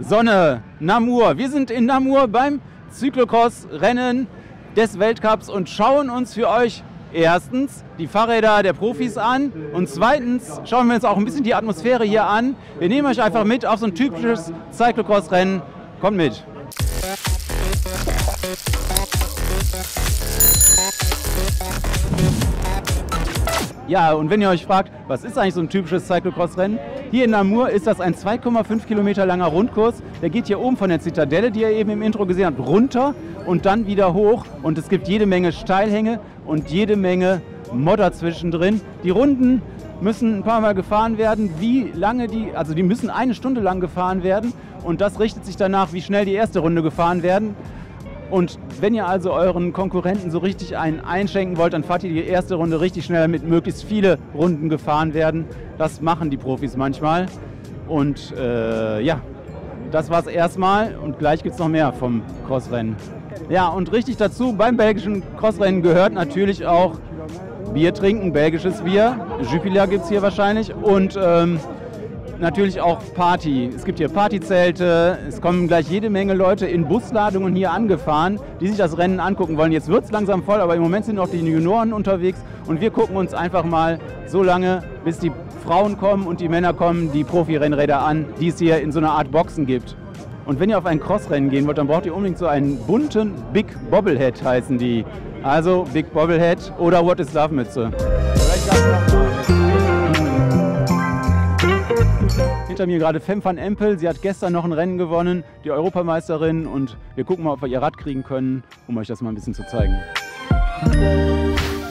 Sonne, Namur. Wir sind in Namur beim Cyclocross-Rennen des Weltcups und schauen uns für euch erstens die Fahrräder der Profis an und zweitens schauen wir uns auch ein bisschen die Atmosphäre hier an. Wir nehmen euch einfach mit auf so ein typisches Cyclocross-Rennen. Kommt mit! Ja, und wenn ihr euch fragt, was ist eigentlich so ein typisches Cyclocross-Rennen? Hier in Namur ist das ein 2,5 Kilometer langer Rundkurs. Der geht hier oben von der Zitadelle, die ihr eben im Intro gesehen habt, runter und dann wieder hoch. Und es gibt jede Menge Steilhänge und jede Menge Modder zwischendrin. Die Runden müssen ein paar Mal gefahren werden. Wie lange die müssen 1 Stunde lang gefahren werden. Und das richtet sich danach, wie schnell die erste Runde gefahren werden. Und wenn ihr also euren Konkurrenten so richtig einen einschenken wollt, dann fahrt ihr die erste Runde richtig schnell, damit möglichst viele Runden gefahren werden. Das machen die Profis manchmal. Und ja, das war's erstmal und gleich gibt es noch mehr vom Crossrennen. Ja, und richtig dazu, beim belgischen Crossrennen gehört natürlich auch Bier trinken, belgisches Bier. Jupiler gibt es hier wahrscheinlich und natürlich auch Party. Es gibt hier Partyzelte, es kommen gleich jede Menge Leute in Busladungen hier angefahren, die sich das Rennen angucken wollen. Jetzt wird es langsam voll, aber im Moment sind auch die Junioren unterwegs und wir gucken uns einfach mal so lange, bis die Frauen kommen und die Männer kommen, die Profi-Rennräder an, die es hier in so einer Art Boxen gibt. Und wenn ihr auf ein Crossrennen gehen wollt, dann braucht ihr unbedingt so einen bunten Big Bobblehead, heißen die. Also Big Bobblehead oder What is Love Mütze. Hinter mir gerade Fem van Empel, sie hat gestern noch ein Rennen gewonnen, die Europameisterin, und wir gucken mal, ob wir ihr Rad kriegen können, um euch das mal ein bisschen zu zeigen.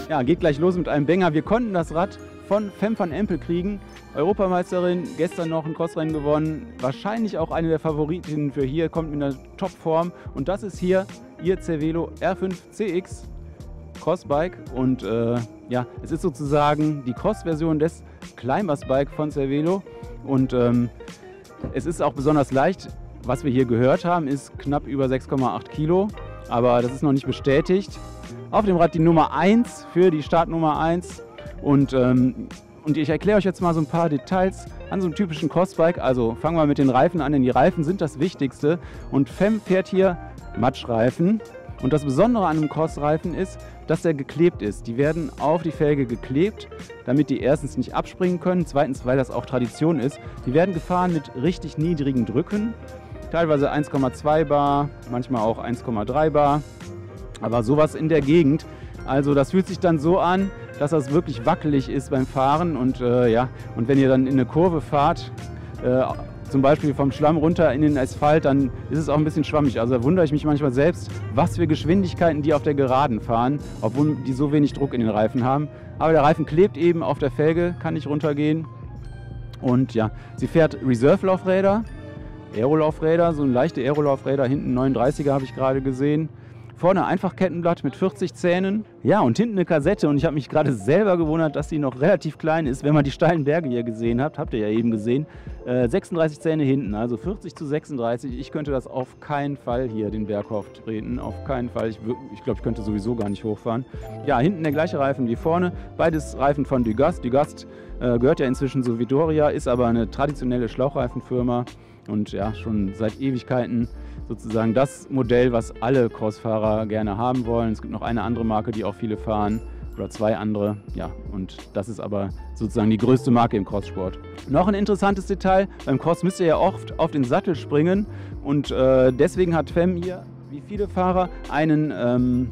Ja, geht gleich los mit einem Banger. Wir konnten das Rad von Fem van Empel kriegen, Europameisterin, gestern noch ein Crossrennen gewonnen, wahrscheinlich auch eine der Favoritinnen für hier, kommt mit einer Topform, und das ist hier ihr Cervelo R5 CX Crossbike und ja, es ist sozusagen die Cross-Version des Climbers Bike von Cervelo. Und es ist auch besonders leicht. Was wir hier gehört haben, ist knapp über 6,8 Kilo, aber das ist noch nicht bestätigt. Auf dem Rad die Nummer 1 für die Startnummer 1 und ich erkläre euch jetzt mal so ein paar Details an so einem typischen Crossbike. Also fangen wir mit den Reifen an, denn die Reifen sind das Wichtigste und Fem fährt hier Matschreifen. Und das Besondere an einem Crossreifen ist, dass der geklebt ist. Die werden auf die Felge geklebt, damit die erstens nicht abspringen können, zweitens, weil das auch Tradition ist. Die werden gefahren mit richtig niedrigen Drücken, teilweise 1,2 Bar, manchmal auch 1,3 Bar, aber sowas in der Gegend. Also das fühlt sich dann so an, dass das wirklich wackelig ist beim Fahren und ja, und wenn ihr dann in eine Kurve fahrt, zum Beispiel vom Schlamm runter in den Asphalt, dann ist es auch ein bisschen schwammig. Also da wundere ich mich manchmal selbst, was für Geschwindigkeiten die auf der Geraden fahren, obwohl die so wenig Druck in den Reifen haben. Aber der Reifen klebt eben auf der Felge, kann nicht runtergehen. Und ja, sie fährt Reserve-Laufräder, Aerolaufräder, so leichte Aerolaufräder, hinten 39er habe ich gerade gesehen. Vorne einfach Kettenblatt mit 40 Zähnen. Ja, und hinten eine Kassette. Und ich habe mich gerade selber gewundert, dass die noch relativ klein ist. Wenn man die steilen Berge hier gesehen habt, habt ihr ja eben gesehen. 36 Zähne hinten, also 40 zu 36. Ich könnte das auf keinen Fall hier den Berg auftreten. Auf keinen Fall. Ich glaube, ich könnte sowieso gar nicht hochfahren. Ja, hinten der gleiche Reifen wie vorne. Beides Reifen von Dugast. Dugast gehört ja inzwischen zu Vittoria, ist aber eine traditionelle Schlauchreifenfirma. Und ja, schon seit Ewigkeiten sozusagen das Modell, was alle Crossfahrer gerne haben wollen. Es gibt noch eine andere Marke, die auch viele fahren, oder 2 andere. Ja, und das ist aber sozusagen die größte Marke im Crosssport. Noch ein interessantes Detail, beim Cross müsst ihr ja oft auf den Sattel springen und deswegen hat Fem hier, wie viele Fahrer, eine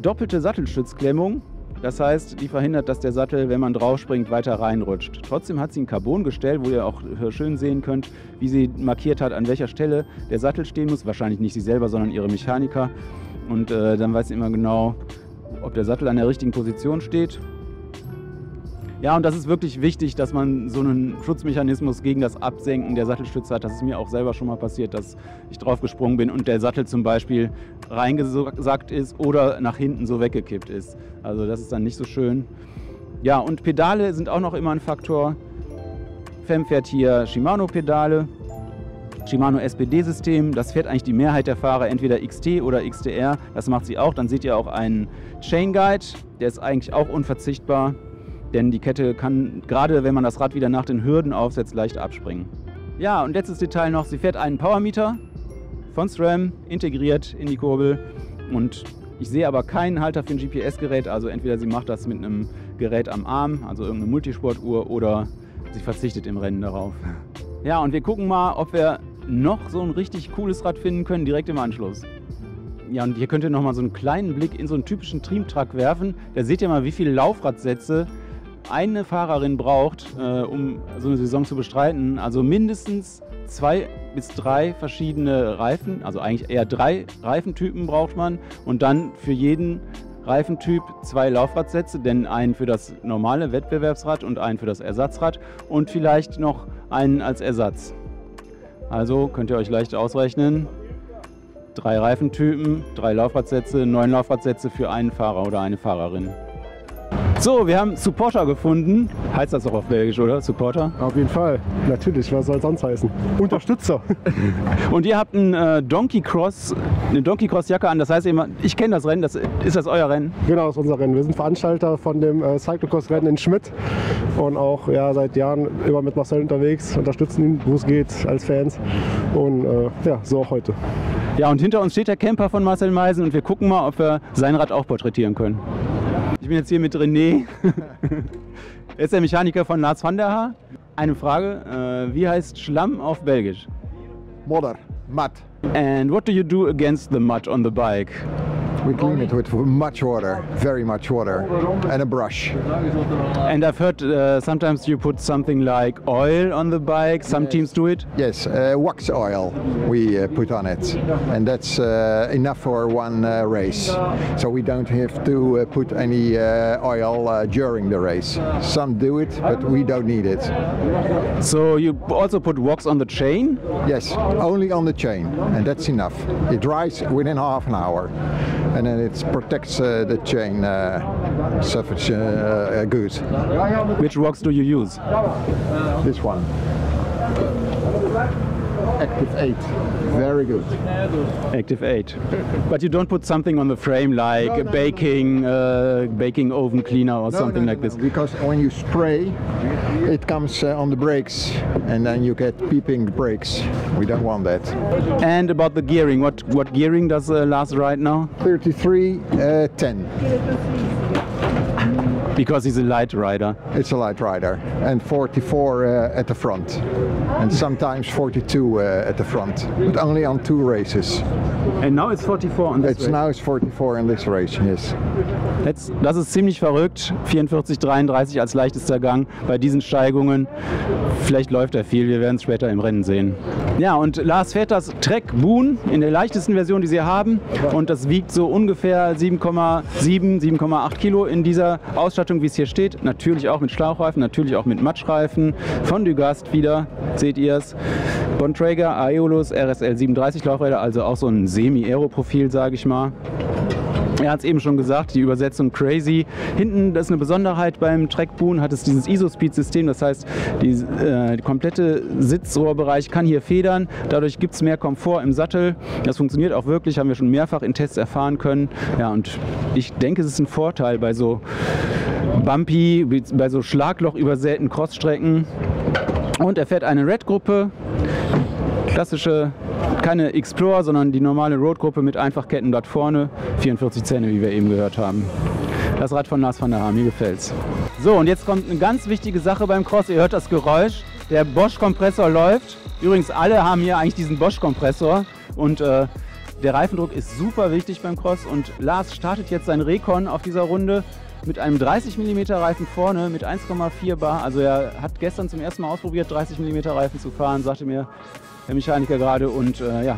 doppelte Sattelstützklemmung. Das heißt, die verhindert, dass der Sattel, wenn man drauf springt, weiter reinrutscht. Trotzdem hat sie ein Carbongestell, wo ihr auch schön sehen könnt, wie sie markiert hat, an welcher Stelle der Sattel stehen muss. Wahrscheinlich nicht sie selber, sondern ihre Mechaniker. Und dann weiß sie immer genau, ob der Sattel an der richtigen Position steht. Ja, und das ist wirklich wichtig, dass man so einen Schutzmechanismus gegen das Absenken der Sattelstütze hat. Das ist mir auch selber schon mal passiert, dass ich drauf gesprungen bin und der Sattel zum Beispiel reingesackt ist oder nach hinten so weggekippt ist. Also das ist dann nicht so schön. Ja, und Pedale sind auch noch immer ein Faktor. Fem fährt hier Shimano-Pedale, Shimano SPD-System. Das fährt eigentlich die Mehrheit der Fahrer, entweder XT oder XTR. Das macht sie auch. Dann seht ihr auch einen Chain Guide, der ist eigentlich auch unverzichtbar. Denn die Kette kann, gerade wenn man das Rad wieder nach den Hürden aufsetzt, leicht abspringen. Ja, und letztes Detail noch, sie fährt einen Powermeter von SRAM integriert in die Kurbel und ich sehe aber keinen Halter für ein GPS-Gerät, also entweder sie macht das mit einem Gerät am Arm, also irgendeine Multisportuhr, oder sie verzichtet im Rennen darauf. Ja, und wir gucken mal, ob wir noch so ein richtig cooles Rad finden können, direkt im Anschluss. Ja, und hier könnt ihr noch mal so einen kleinen Blick in so einen typischen Triemtruck werfen. Da seht ihr mal, wie viele Laufradsätze eine Fahrerin braucht, um so eine Saison zu bestreiten. Also mindestens 2 bis 3 verschiedene Reifen, also eigentlich eher 3 Reifentypen braucht man. Und dann für jeden Reifentyp 2 Laufradsätze, denn einen für das normale Wettbewerbsrad und einen für das Ersatzrad und vielleicht noch einen als Ersatz. Also könnt ihr euch leicht ausrechnen, 3 Reifentypen, 3 Laufradsätze, 9 Laufradsätze für einen Fahrer oder eine Fahrerin. So, wir haben Supporter gefunden. Heißt das auch auf Belgisch, oder? Supporter? Auf jeden Fall. Natürlich, was soll es sonst heißen? Unterstützer. Und ihr habt eine Donkey Cross Jacke an. Das heißt, ich kenne das Rennen. Ist das euer Rennen? Genau, das ist unser Rennen. Wir sind Veranstalter von dem Cyclocross-Rennen in Schmidt und auch seit Jahren immer mit Marcel unterwegs, unterstützen ihn, wo es geht, als Fans. Und so auch heute. Ja, und hinter uns steht der Camper von Marcel Meisen und wir gucken mal, ob wir sein Rad auch porträtieren können. Ich bin jetzt hier mit René. Er ist der Mechaniker von Lars van der Haar. Eine Frage, wie heißt Schlamm auf Belgisch? Modder, mud. And what do you do against the mud on the bike? We clean it with much water, very much water, and a brush. And I've heard sometimes you put something like oil on the bike. Some teams do it. Yes, wax oil we put on it, and that's enough for one race. So we don't have to put any oil during the race. Some do it, but we don't need it. So you also put wax on the chain? Yes, only on the chain, and that's enough. It dries within half an hour. And then it protects the chain good. Which wax do you use? This one. Active 8. Very good. Active 8. But you don't put something on the frame like a baking oven cleaner or something like this? Because when you spray, it comes on the brakes and then you get peeping brakes. We don't want that. And about the gearing, what gearing does Lars ride now? 33-10. Because he's a light rider. It's a light rider, and 44 at the front, and sometimes 42 at the front, but only on 2 races. And now it's 44 on this race. Now it's 44 in this race, yes. Das ist ziemlich verrückt, 44,33 als leichtester Gang bei diesen Steigungen. Vielleicht läuft er viel, wir werden es später im Rennen sehen. Ja, und Lars fährt das Trek Boon in der leichtesten Version, die sie haben. Und das wiegt so ungefähr 7,8 Kilo in dieser Ausstattung, wie es hier steht. Natürlich auch mit Schlauchreifen, natürlich auch mit Matschreifen. Von Dugast wieder, seht ihr es. Bontrager, Aeolus, RSL 37 Laufräder, also auch so ein Semi-Aero-Profil, sage ich mal. Er hat es eben schon gesagt, die Übersetzung crazy. Hinten, das ist eine Besonderheit beim Trek Boon, hat es dieses ISO-Speed-System, das heißt, der komplette Sitzrohrbereich kann hier federn. Dadurch gibt es mehr Komfort im Sattel. Das funktioniert auch wirklich, haben wir schon mehrfach in Tests erfahren können. Ja, und ich denke, es ist ein Vorteil bei so bumpy, bei so Schlagloch übersäten Crossstrecken. Und er fährt eine Red-Gruppe, klassische, keine Explorer, sondern die normale Road-Gruppe mit Einfachkettenblatt vorne, 44 Zähne, wie wir eben gehört haben. Das Rad von Lars van der Haar, mir gefällt's. So, und jetzt kommt eine ganz wichtige Sache beim Cross, ihr hört das Geräusch, der Bosch-Kompressor läuft. Übrigens, alle haben hier eigentlich diesen Bosch-Kompressor und der Reifendruck ist super wichtig beim Cross und Lars startet jetzt sein Recon auf dieser Runde mit einem 30 mm Reifen vorne mit 1,4 Bar. Also er hat gestern zum ersten Mal ausprobiert, 30 mm Reifen zu fahren, sagte mir der Mechaniker gerade. Und ja,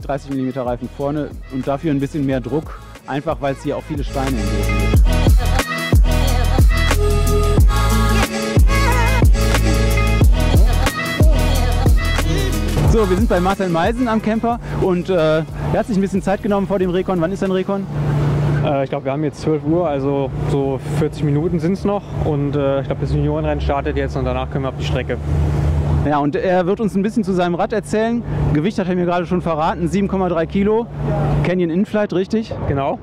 30 mm Reifen vorne und dafür ein bisschen mehr Druck, einfach weil es hier auch viele Steine im Weg gibt. So, wir sind bei Marcel Meisen am Camper und er hat sich ein bisschen Zeit genommen vor dem Recon. Wann ist dein Recon? Ich glaube, wir haben jetzt 12 Uhr, also so 40 Minuten sind es noch. Und ich glaube, das Juniorenrennen startet jetzt und danach können wir auf die Strecke. Ja, und er wird uns ein bisschen zu seinem Rad erzählen. Gewicht hat er mir gerade schon verraten, 7,3 Kilo. Canyon Inflight, richtig? Genau.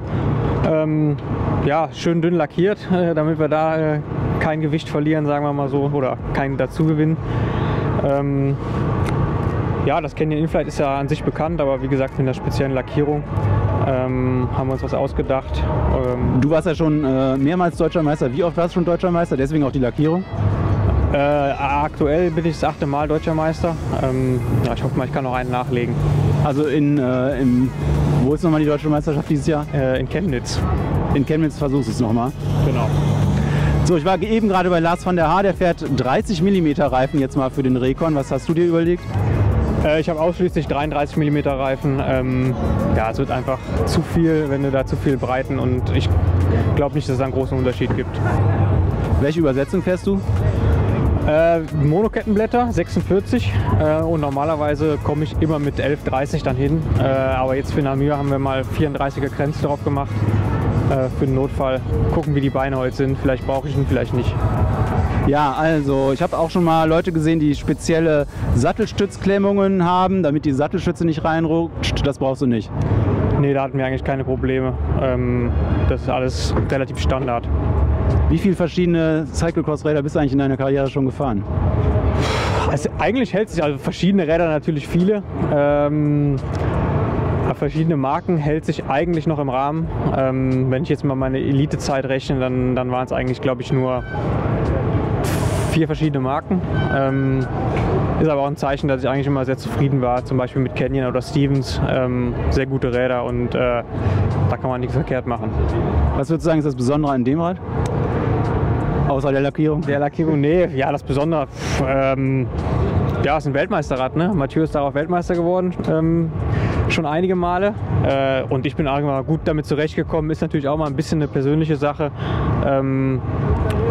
Ja, schön dünn lackiert, damit wir da kein Gewicht verlieren, sagen wir mal so, oder keinen Dazugewinn. Ja, das Canyon Inflight ist ja an sich bekannt, aber wie gesagt mit einer speziellen Lackierung haben wir uns was ausgedacht. Du warst ja schon mehrmals Deutscher Meister. Wie oft warst du schon Deutscher Meister? Deswegen auch die Lackierung? Aktuell bin ich das 8. Mal Deutscher Meister. Ja, ich hoffe mal, ich kann noch einen nachlegen. Also wo ist nochmal die Deutsche Meisterschaft dieses Jahr? In Chemnitz. In Chemnitz versuchst du es nochmal. Genau. So, ich war eben gerade bei Lars van der Haar, der fährt 30 mm Reifen jetzt mal für den Recon. Was hast du dir überlegt? Ich habe ausschließlich 33 mm Reifen. Ja, es wird einfach zu viel, wenn du da zu viel Breiten, und ich glaube nicht, dass es einen großen Unterschied gibt. Welche Übersetzung fährst du? Monokettenblätter 46 und normalerweise komme ich immer mit 11,30 dann hin. Aber jetzt für Namur haben wir mal 34er Grenze drauf gemacht. Für den Notfall gucken, wie die Beine heute sind. Vielleicht brauche ich ihn, vielleicht nicht. Ja, also ich habe auch schon mal Leute gesehen, die spezielle Sattelstützklemmungen haben, damit die Sattelstütze nicht reinrutscht. Das brauchst du nicht. Nee, da hatten wir eigentlich keine Probleme. Das ist alles relativ Standard. Wie viele verschiedene Cyclocross-Räder bist du eigentlich in deiner Karriere schon gefahren? Also eigentlich hält sich, also verschiedene Räder natürlich viele. Verschiedene Marken hält sich eigentlich noch im Rahmen. Wenn ich jetzt mal meine Elite-Zeit rechne, dann waren es eigentlich, glaube ich, nur 4 verschiedene Marken. Ist aber auch ein Zeichen, dass ich eigentlich immer sehr zufrieden war, zum Beispiel mit Canyon oder Stevens. Sehr gute Räder, und da kann man nichts verkehrt machen. Was würdest du sagen, ist das Besondere an dem Rad? Außer der Lackierung? Der Lackierung, nee. Ja, das Besondere, ja, ist ein Weltmeisterrad, ne? Mathieu ist darauf Weltmeister geworden, schon einige Male. Und ich bin auch immer gut damit zurechtgekommen. Ist natürlich auch mal ein bisschen eine persönliche Sache.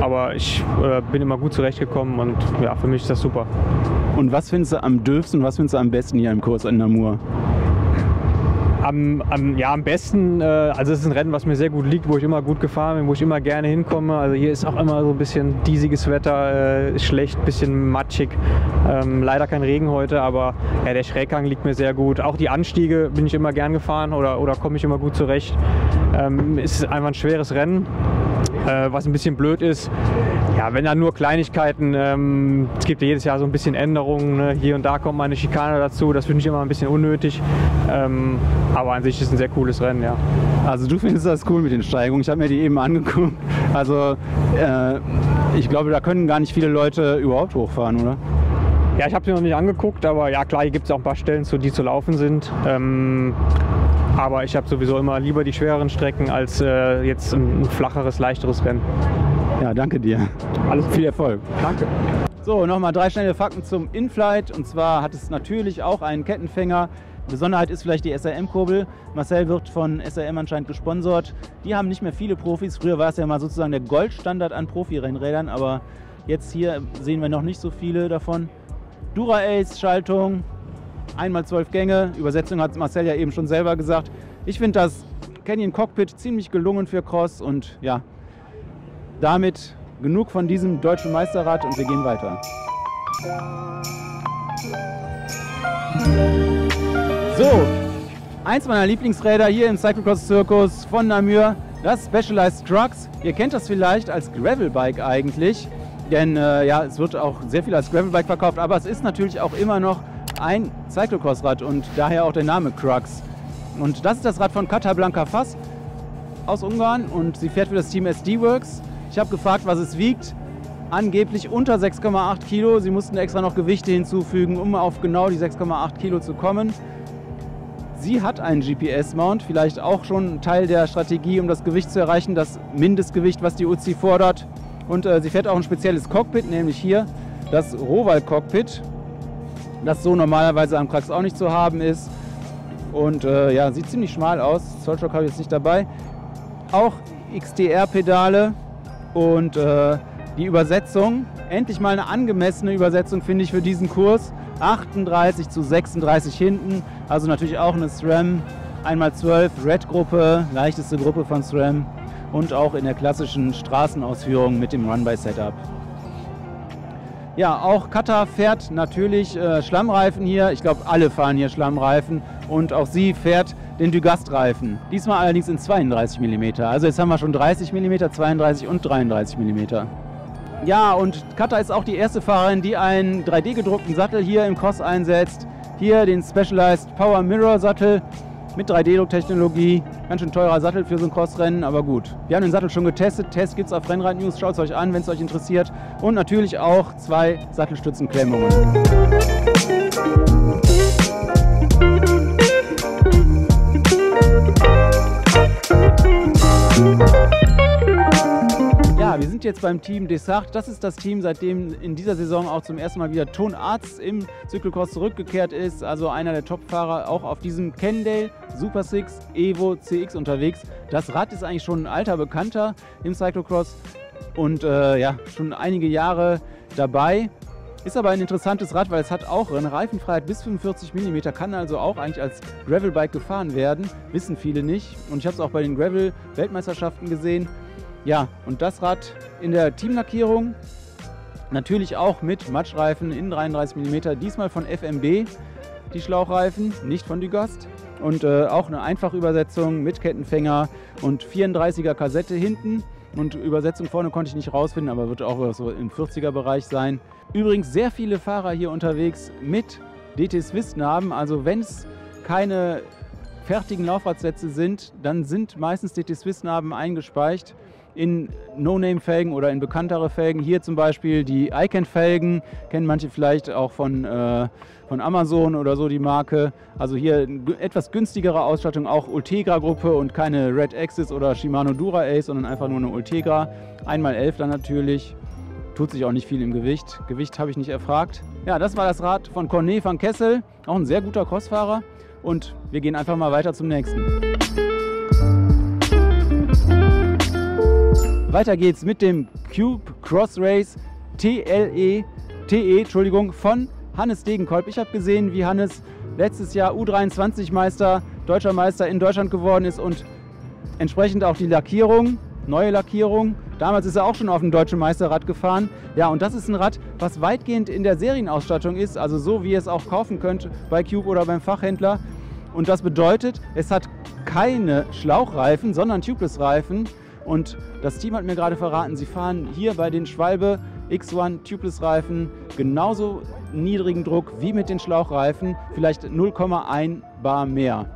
Aber ich bin immer gut zurechtgekommen, und ja, für mich ist das super. Und was findest du am dürfsten und was findest du am besten hier im Kurs in Namur? Am besten, also es ist ein Rennen, was mir sehr gut liegt, wo ich immer gut gefahren bin, wo ich immer gerne hinkomme. Also hier ist auch immer so ein bisschen diesiges Wetter, schlecht, ein bisschen matschig. Leider kein Regen heute, aber ja, der Schräghang liegt mir sehr gut. Auch die Anstiege bin ich immer gern gefahren oder komme ich immer gut zurecht. Es ist einfach ein schweres Rennen. Was ein bisschen blöd ist, ja, wenn da nur Kleinigkeiten, es gibt ja jedes Jahr so ein bisschen Änderungen, ne? Hier und da kommt mal eine Schikane dazu, das finde ich immer ein bisschen unnötig, aber an sich ist es ein sehr cooles Rennen, ja. Also du findest das cool mit den Steigungen, ich habe mir die eben angeguckt, also ich glaube, da können gar nicht viele Leute überhaupt hochfahren, oder? Ja, ich habe sie noch nicht angeguckt, aber ja klar, hier gibt es auch ein paar Stellen, die zu laufen sind. Aber ich habe sowieso immer lieber die schwereren Strecken als jetzt ein flacheres, leichteres Rennen. Ja, danke dir. Alles viel Erfolg. Danke. So, nochmal 3 schnelle Fakten zum Inflight. Und zwar hat es natürlich auch einen Kettenfänger. Besonderheit ist vielleicht die SRM-Kurbel. Marcel wird von SRM anscheinend gesponsert. Die haben nicht mehr viele Profis. Früher war es ja mal sozusagen der Goldstandard an Profi-Rennrädern, aber jetzt hier sehen wir noch nicht so viele davon. Dura-Ace-Schaltung. 1x12 Gänge, Übersetzung hat Marcel ja eben schon selber gesagt. Ich finde das Canyon Cockpit ziemlich gelungen für Cross, und ja, damit genug von diesem deutschen Meisterrad, und wir gehen weiter. So, eins meiner Lieblingsräder hier im Cyclocross-Zirkus von Namur, das Specialized Trucks. Ihr kennt das vielleicht als Gravelbike eigentlich, denn ja, es wird auch sehr viel als Gravelbike verkauft, aber es ist natürlich auch immer noch ein Cyclocross-Rad und daher auch der Name Crux. Und das ist das Rad von Casablanca Fass aus Ungarn, und sie fährt für das Team SD Works. Ich habe gefragt, was es wiegt. Angeblich unter 6,8 Kilo. Sie mussten extra noch Gewichte hinzufügen, um auf genau die 6,8 Kilo zu kommen. Sie hat einen GPS-Mount, vielleicht auch schon Teil der Strategie, um das Gewicht zu erreichen, das Mindestgewicht, was die UCI fordert. Und sie fährt auch ein spezielles Cockpit, nämlich hier das Roval-Cockpit, das so normalerweise am Crux auch nicht zu haben ist. Und ja, sieht ziemlich schmal aus. Zollstock habe ich jetzt nicht dabei. Auch XTR-Pedale und die Übersetzung. Endlich mal eine angemessene Übersetzung, finde ich, für diesen Kurs. 38 zu 36 hinten. Also natürlich auch eine SRAM 1x12 Red-Gruppe, leichteste Gruppe von SRAM. Und auch in der klassischen Straßenausführung mit dem Run-by-Setup. Ja, auch Kata fährt natürlich Schlammreifen hier. Ich glaube, alle fahren hier Schlammreifen. Und auch sie fährt den Dugast-Reifen. Diesmal allerdings in 32 mm. Also jetzt haben wir schon 30 mm, 32 und 33 mm. Ja, und Kata ist auch die erste Fahrerin, die einen 3D-gedruckten Sattel hier im Cross einsetzt. hier den Specialized Power Mirror Sattel mit 3D-Druck-Technologie. Ganz schön teurer Sattel für so ein Crossrennen, aber gut. Wir haben den Sattel schon getestet. Test gibt es auf Rennrad News. Schaut es euch an, wenn es euch interessiert. Und natürlich auch 2 Sattelstützenklemmungen. Ja, wir sind jetzt beim Team Desart. Das ist das Team, seitdem in dieser Saison auch zum ersten Mal wieder Ton Arz im Cyclocross zurückgekehrt ist. Also einer der Top-Fahrer auch auf diesem Cannondale Super 6 Evo CX unterwegs. Das Rad ist eigentlich schon ein alter Bekannter im Cyclocross und ja, schon einige Jahre dabei. Ist aber ein interessantes Rad, weil es hat auch eine Reifenfreiheit bis 45 mm, kann also auch eigentlich als Gravelbike gefahren werden. Wissen viele nicht. Und ich habe es auch bei den Gravel-Weltmeisterschaften gesehen. Ja, und das Rad in der Teamlackierung, natürlich auch mit Matschreifen in 33 mm, diesmal von FMB, die Schlauchreifen, nicht von Dugast. Und auch eine Einfachübersetzung mit Kettenfänger und 34er Kassette hinten. Und Übersetzung vorne konnte ich nicht rausfinden, aber wird auch so im 40er Bereich sein. Übrigens sehr viele Fahrer hier unterwegs mit DT Swiss Narben, also wenn es keine fertigen Laufradsätze sind, dann sind meistens DT Swiss Narben eingespeicht in No-Name-Felgen oder in bekanntere Felgen. Hier zum Beispiel die Icon-Felgen, kennen manche vielleicht auch von Amazon oder so die Marke. Also hier etwas günstigere Ausstattung, auch Ultegra-Gruppe und keine Red Axis oder Shimano Dura Ace, sondern einfach nur eine Ultegra. 1x11 dann natürlich. Tut sich auch nicht viel im Gewicht. Gewicht habe ich nicht erfragt. Ja, das war das Rad von Corné van Kessel, auch ein sehr guter Crossfahrer. Und wir gehen einfach mal weiter zum nächsten. Weiter geht's mit dem Cube Cross Race TE von Hannes Degenkolb. Ich habe gesehen, wie Hannes letztes Jahr U23-Meister, deutscher Meister in Deutschland geworden ist und entsprechend auch die Lackierung, neue Lackierung. Damals ist er auch schon auf dem deutschen Meisterrad gefahren. Ja, und das ist ein Rad, was weitgehend in der Serienausstattung ist, also so wie ihr es auch kaufen könnt bei Cube oder beim Fachhändler. Und das bedeutet, es hat keine Schlauchreifen, sondern Tubeless-Reifen. Und das Team hat mir gerade verraten, sie fahren hier bei den Schwalbe X1 Tubeless-Reifen genauso niedrigen Druck wie mit den Schlauchreifen, vielleicht 0,1 bar mehr.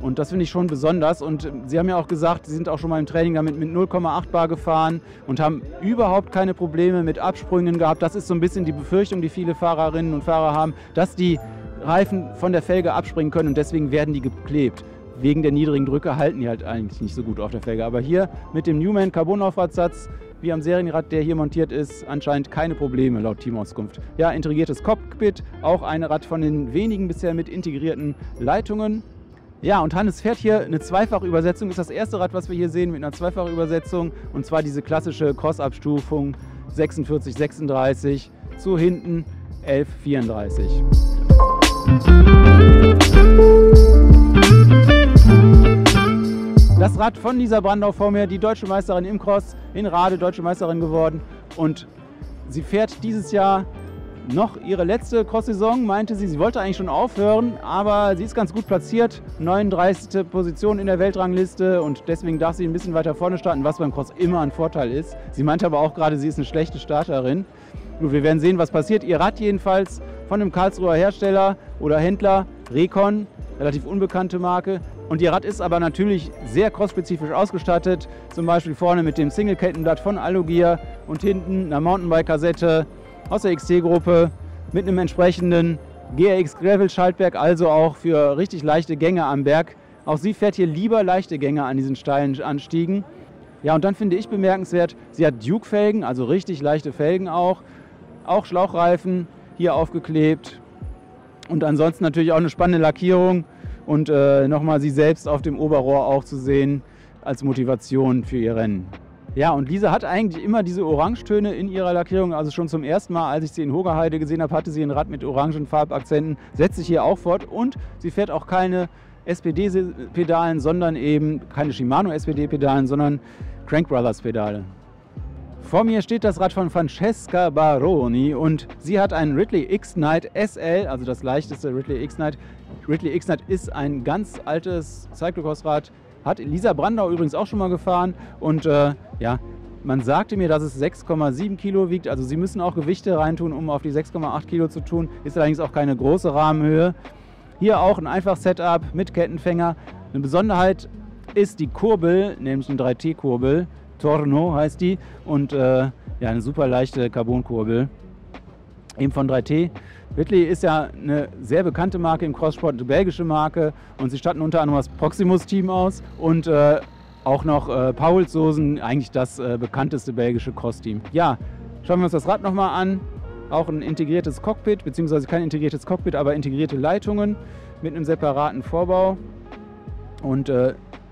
Und das finde ich schon besonders. Und sie haben ja auch gesagt, sie sind auch schon mal im Training damit mit 0,8 bar gefahren und haben überhaupt keine Probleme mit Absprüngen gehabt. Das ist so ein bisschen die Befürchtung, die viele Fahrerinnen und Fahrer haben, dass die Reifen von der Felge abspringen können und deswegen werden die geklebt. Wegen der niedrigen Drücke halten die halt eigentlich nicht so gut auf der Felge. Aber hier mit dem Newman Carbon-Laufradsatz, wie am Serienrad, der hier montiert ist, anscheinend keine Probleme laut Teamauskunft. Ja, integriertes Cockpit, auch ein Rad von den wenigen bisher mit integrierten Leitungen. Ja, und Hannes fährt hier eine Zweifachübersetzung. Das ist das erste Rad, was wir hier sehen mit einer Zweifachübersetzung. Und zwar diese klassische Cross-Abstufung 46-36 zu hinten 11-34. Das Rad von Lisa Brandau vor mir, die deutsche Meisterin im Cross, in Rade deutsche Meisterin geworden. Und sie fährt dieses Jahr noch ihre letzte Cross-Saison, meinte sie. Sie wollte eigentlich schon aufhören, aber sie ist ganz gut platziert. 39. Position in der Weltrangliste und deswegen darf sie ein bisschen weiter vorne starten, was beim Cross immer ein Vorteil ist. Sie meinte aber auch gerade, sie ist eine schlechte Starterin. Gut, wir werden sehen, was passiert. Ihr Rad jedenfalls von einem Karlsruher Hersteller oder Händler, Recon, relativ unbekannte Marke. Und ihr Rad ist aber natürlich sehr crossspezifisch ausgestattet, zum Beispiel vorne mit dem Single-Kettenblatt von Allogear und hinten einer Mountainbike-Kassette aus der XT-Gruppe mit einem entsprechenden GRX Gravel-Schaltwerk, also auch für richtig leichte Gänge am Berg. Auch sie fährt hier lieber leichte Gänge an diesen steilen Anstiegen. Ja, und dann finde ich bemerkenswert, sie hat Duke-Felgen, also richtig leichte Felgen auch Schlauchreifen hier aufgeklebt und ansonsten natürlich auch eine spannende Lackierung. Und nochmal sie selbst auf dem Oberrohr auch zu sehen als Motivation für ihr Rennen. Ja, und Lisa hat eigentlich immer diese Orangetöne in ihrer Lackierung. Also schon zum ersten Mal, als ich sie in Hogerheide gesehen habe, hatte sie ein Rad mit orangen Farbakzenten. Setzt sich hier auch fort und sie fährt auch keine SPD-Pedalen, sondern eben keine Shimano SPD-Pedalen, sondern Crank Brothers Pedale. Vor mir steht das Rad von Francesca Baroni und sie hat einen Ridley X-Knight SL, also das leichteste Ridley X-Knight. Ridley X-Knight ist ein ganz altes Cyclocross-Rad, hat Lisa Brandau übrigens auch schon mal gefahren und ja, Man sagte mir, dass es 6,7 Kilo wiegt, also Sie müssen auch Gewichte reintun, um auf die 6,8 Kilo zu tun. Ist allerdings auch keine große Rahmenhöhe. Hier auch ein einfaches Setup mit Kettenfänger. Eine Besonderheit ist die Kurbel, nämlich eine 3T-Kurbel. Torno heißt die und ja, eine super leichte Carbonkurbel. Eben von 3T. Whitley ist ja eine sehr bekannte Marke im Crosssport, eine belgische Marke und sie statten unter anderem das Proximus-Team aus und auch noch Paulsosen, eigentlich das bekannteste belgische Cross-Team. Ja, schauen wir uns das Rad nochmal an. Auch ein integriertes Cockpit, beziehungsweise kein integriertes Cockpit, aber integrierte Leitungen mit einem separaten Vorbau. Und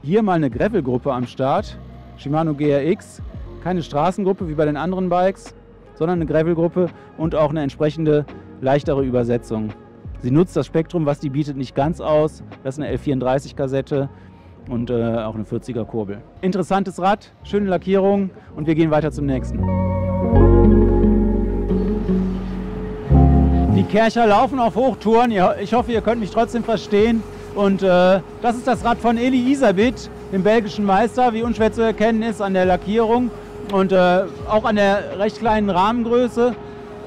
hier mal eine Gravel-Gruppe am Start, Shimano GRX, keine Straßengruppe wie bei den anderen Bikes, sondern eine Gravel-Gruppe und auch eine entsprechende leichtere Übersetzung. Sie nutzt das Spektrum, was die bietet, nicht ganz aus. Das ist eine L34-Kassette und auch eine 40er Kurbel. Interessantes Rad, schöne Lackierung und wir gehen weiter zum nächsten. Die Kercher laufen auf Hochtouren. Ich hoffe, ihr könnt mich trotzdem verstehen. Und das ist das Rad von Eli Iserbyt, dem belgischen Meister, wie unschwer zu erkennen ist an der Lackierung und auch an der recht kleinen Rahmengröße.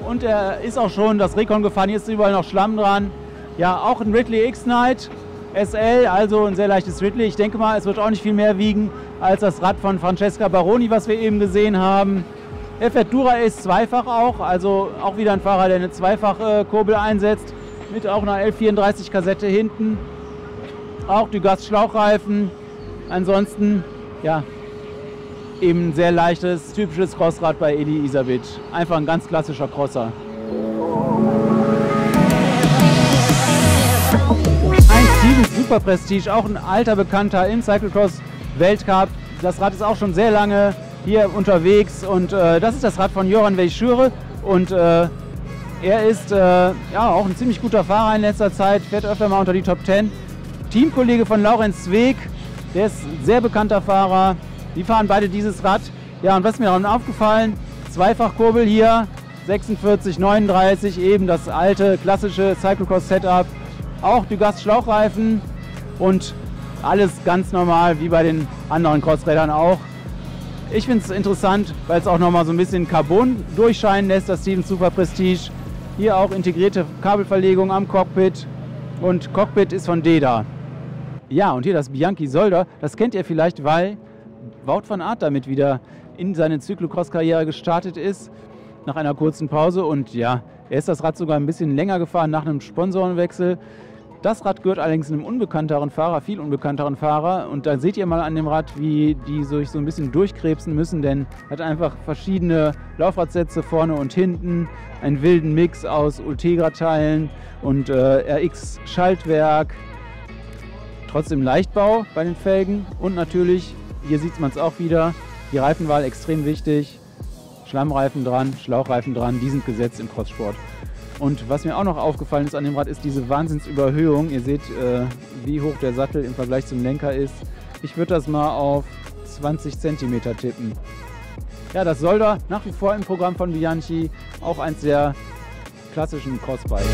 Und er ist auch schon das Recon gefahren, hier ist überall noch Schlamm dran. Ja, auch ein Ridley X-Night SL, also ein sehr leichtes Ridley. Ich denke mal, es wird auch nicht viel mehr wiegen als das Rad von Francesca Baroni, was wir eben gesehen haben. Er fährt Dura-Ace zweifach auch, also auch wieder ein Fahrer, der eine Zweifach-Kurbel einsetzt, mit auch einer L34-Kassette hinten. Auch Dugast Schlauchreifen. Ansonsten, ja, eben ein sehr leichtes, typisches Crossrad bei Eli Iserbyt. Einfach ein ganz klassischer Crosser. Ein Stevens Super Prestige, auch ein alter Bekannter im Cyclocross Weltcup. Das Rad ist auch schon sehr lange hier unterwegs und das ist das Rad von Joran Verschure und er ist ja auch ein ziemlich guter Fahrer in letzter Zeit, fährt öfter mal unter die Top 10. Teamkollege von Laurens Zweeg, der ist ein sehr bekannter Fahrer. Die fahren beide dieses Rad. Ja, und was ist mir auch aufgefallen, Zweifachkurbel hier, 46, 39, eben das alte klassische Cyclocross-Setup. Auch Dugast Schlauchreifen und alles ganz normal, wie bei den anderen Crossrädern auch. Ich finde es interessant, weil es auch nochmal so ein bisschen Carbon durchscheinen lässt, das Stevens Super Prestige. Hier auch integrierte Kabelverlegung am Cockpit und Cockpit ist von Deda. Ja, und hier das Bianchi Solder, das kennt ihr vielleicht, weil Wout van Aert damit wieder in seine Cyclocross-Karriere gestartet ist, nach einer kurzen Pause. Und ja, er ist das Rad sogar ein bisschen länger gefahren nach einem Sponsorenwechsel. Das Rad gehört allerdings einem unbekannteren Fahrer, viel unbekannteren Fahrer. Und da seht ihr mal an dem Rad, wie die sich so ein bisschen durchkrebsen müssen, denn er hat einfach verschiedene Laufradsätze vorne und hinten, einen wilden Mix aus Ultegra-Teilen und RX-Schaltwerk. Trotzdem Leichtbau bei den Felgen und natürlich, hier sieht man es auch wieder, die Reifenwahl extrem wichtig. Schlammreifen dran, Schlauchreifen dran, die sind gesetzt im Crosssport. Und was mir auch noch aufgefallen ist an dem Rad, ist diese Wahnsinnsüberhöhung. Ihr seht, wie hoch der Sattel im Vergleich zum Lenker ist. Ich würde das mal auf 20 cm tippen. Ja, das Solder nach wie vor im Programm von Bianchi, auch eins der klassischen Crossbikes.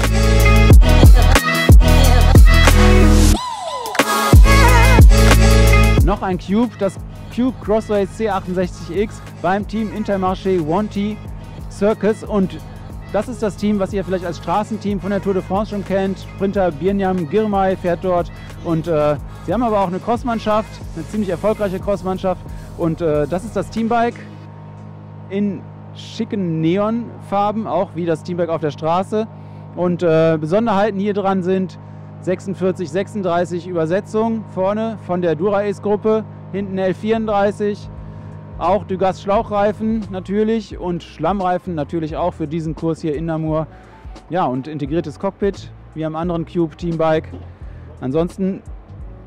Noch ein Cube, das Cube Crossrace C68X beim Team Intermarché Wanty Circus und das ist das Team, was ihr vielleicht als Straßenteam von der Tour de France schon kennt. Sprinter Birnjam Girmay fährt dort und sie haben aber auch eine Crossmannschaft, eine ziemlich erfolgreiche Crossmannschaft und das ist das Teambike in schicken Neonfarben, auch wie das Teambike auf der Straße und Besonderheiten hier dran sind 46, 36 Übersetzung vorne von der Dura-Ace-Gruppe, hinten L34, auch Dugast Schlauchreifen natürlich und Schlammreifen natürlich auch für diesen Kurs hier in Namur. Ja, und integriertes Cockpit wie am anderen Cube Teambike. Ansonsten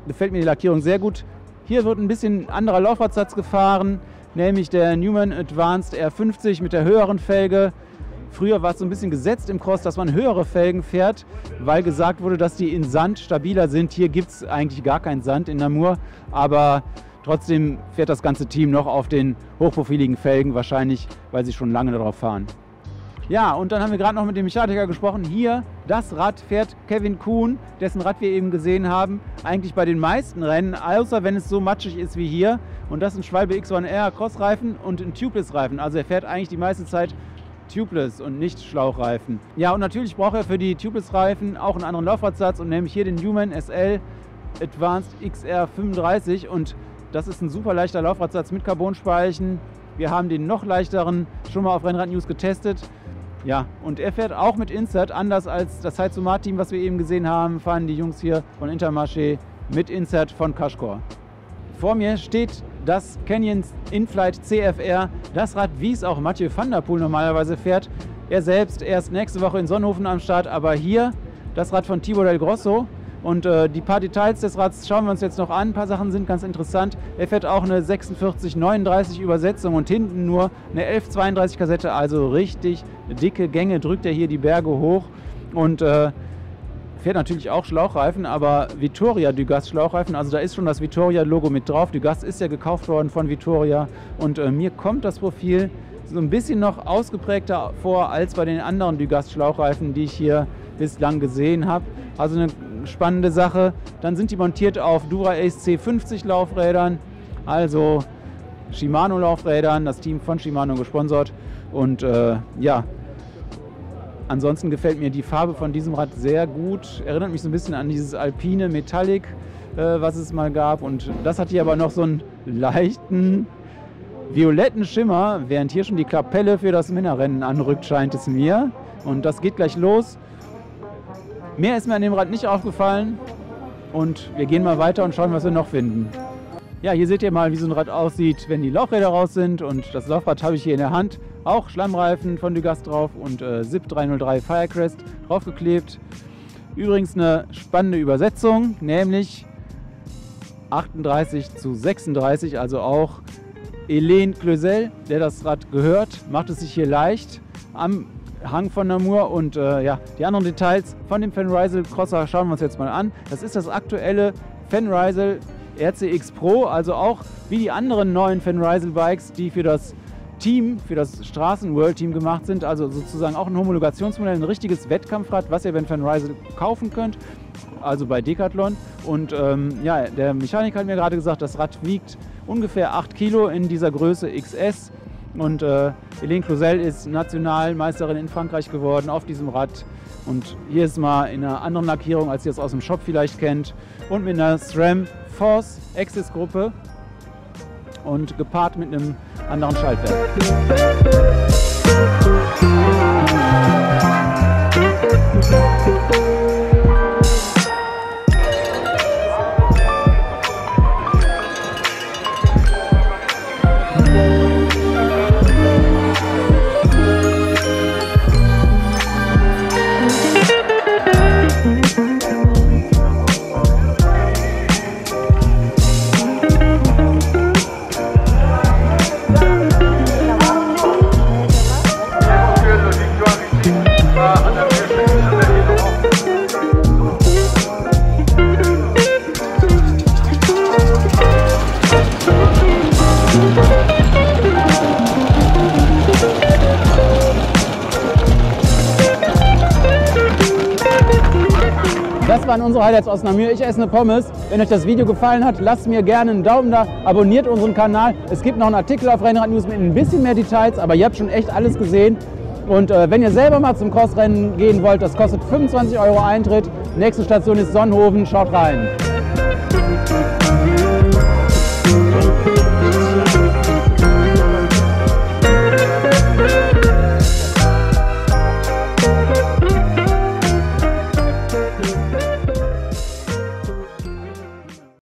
gefällt mir die Lackierung sehr gut. Hier wird ein bisschen anderer Laufradsatz gefahren, nämlich der Newman Advanced R50 mit der höheren Felge. Früher war es so ein bisschen gesetzt im Cross, dass man höhere Felgen fährt, weil gesagt wurde, dass die in Sand stabiler sind. Hier gibt es eigentlich gar keinen Sand in Namur, aber trotzdem fährt das ganze Team noch auf den hochprofiligen Felgen, wahrscheinlich, weil sie schon lange darauf fahren. Ja, und dann haben wir gerade noch mit dem Mechaniker gesprochen. Hier, das Rad fährt Kevin Kuhn, dessen Rad wir eben gesehen haben, eigentlich bei den meisten Rennen, außer wenn es so matschig ist wie hier. Und das sind Schwalbe X1R Crossreifen und ein Tubeless-Reifen. Also er fährt eigentlich die meiste Zeit Tubeless und nicht Schlauchreifen. Ja, und natürlich braucht er für die Tubeless-Reifen auch einen anderen Laufradsatz und nämlich hier den Newman SL Advanced XR35 und das ist ein super leichter Laufradsatz mit Carbonspeichen. Wir haben den noch leichteren schon mal auf Rennrad News getestet. Ja, und er fährt auch mit Insert, anders als das Heizomat-Team, was wir eben gesehen haben, fahren die Jungs hier von Intermarché mit Insert von Cashcore. Vor mir steht das Canyon Inflight CFR, das Rad, wie es auch Mathieu van der Poel normalerweise fährt. Er selbst erst nächste Woche in Sonnhofen am Start, aber hier das Rad von Thibaut Del Grosso. Und die paar Details des Rads schauen wir uns jetzt noch an. Ein paar Sachen sind ganz interessant. Er fährt auch eine 4639 Übersetzung und hinten nur eine 1132 Kassette, also richtig dicke Gänge, drückt er hier die Berge hoch und fährt natürlich auch Schlauchreifen, aber Vittoria Dugast Schlauchreifen, also da ist schon das Vittoria-Logo mit drauf. Dugast ist ja gekauft worden von Vittoria und mir kommt das Profil so ein bisschen noch ausgeprägter vor als bei den anderen Dugast Schlauchreifen, die ich hier bislang gesehen habe. Also eine spannende Sache. Dann sind die montiert auf Dura Ace C50 Laufrädern, also Shimano Laufrädern, das Team von Shimano gesponsert. Und ja, ansonsten gefällt mir die Farbe von diesem Rad sehr gut. Erinnert mich so ein bisschen an dieses alpine Metallic, was es mal gab. Und das hat hier aber noch so einen leichten violetten Schimmer, während hier schon die Kapelle für das Männerrennen anrückt, scheint es mir. Und das geht gleich los. Mehr ist mir an dem Rad nicht aufgefallen und wir gehen mal weiter und schauen, was wir noch finden. Ja, hier seht ihr mal, wie so ein Rad aussieht, wenn die Laufräder raus sind und das Laufrad habe ich hier in der Hand. Auch Schlammreifen von Dugast drauf und SIP 303 Firecrest draufgeklebt. Übrigens eine spannende Übersetzung, nämlich 38:36, also auch Hélène Clösel, der das Rad gehört, macht es sich hier leicht am Hang von Namur und ja, die anderen Details von dem Fenrisal Crosser schauen wir uns jetzt mal an. Das ist das aktuelle Fenrisal RCX Pro, also auch wie die anderen neuen Fenrisal Bikes, die für das Team, für das Straßen-World-Team gemacht sind, also sozusagen auch ein Homologationsmodell, ein richtiges Wettkampfrad, was ihr beim Fenrisal kaufen könnt, also bei Decathlon. Und ja, der Mechaniker hat mir gerade gesagt, das Rad wiegt ungefähr 8 Kilo in dieser Größe XS. Und Hélène Clösel ist Nationalmeisterin in Frankreich geworden auf diesem Rad. Und hier ist mal in einer anderen Lackierung, als ihr es aus dem Shop vielleicht kennt. Und mit einer SRAM Force Axis Gruppe und gepaart mit einem anderen Schaltwerk. Das waren unsere Highlights aus Namur. Ich esse eine Pommes. Wenn euch das Video gefallen hat, lasst mir gerne einen Daumen da, abonniert unseren Kanal. Es gibt noch einen Artikel auf Rennrad News mit ein bisschen mehr Details, aber ihr habt schon echt alles gesehen. Und wenn ihr selber mal zum Crossrennen gehen wollt, das kostet 25 € Eintritt. Nächste Station ist Sonnhofen, schaut rein.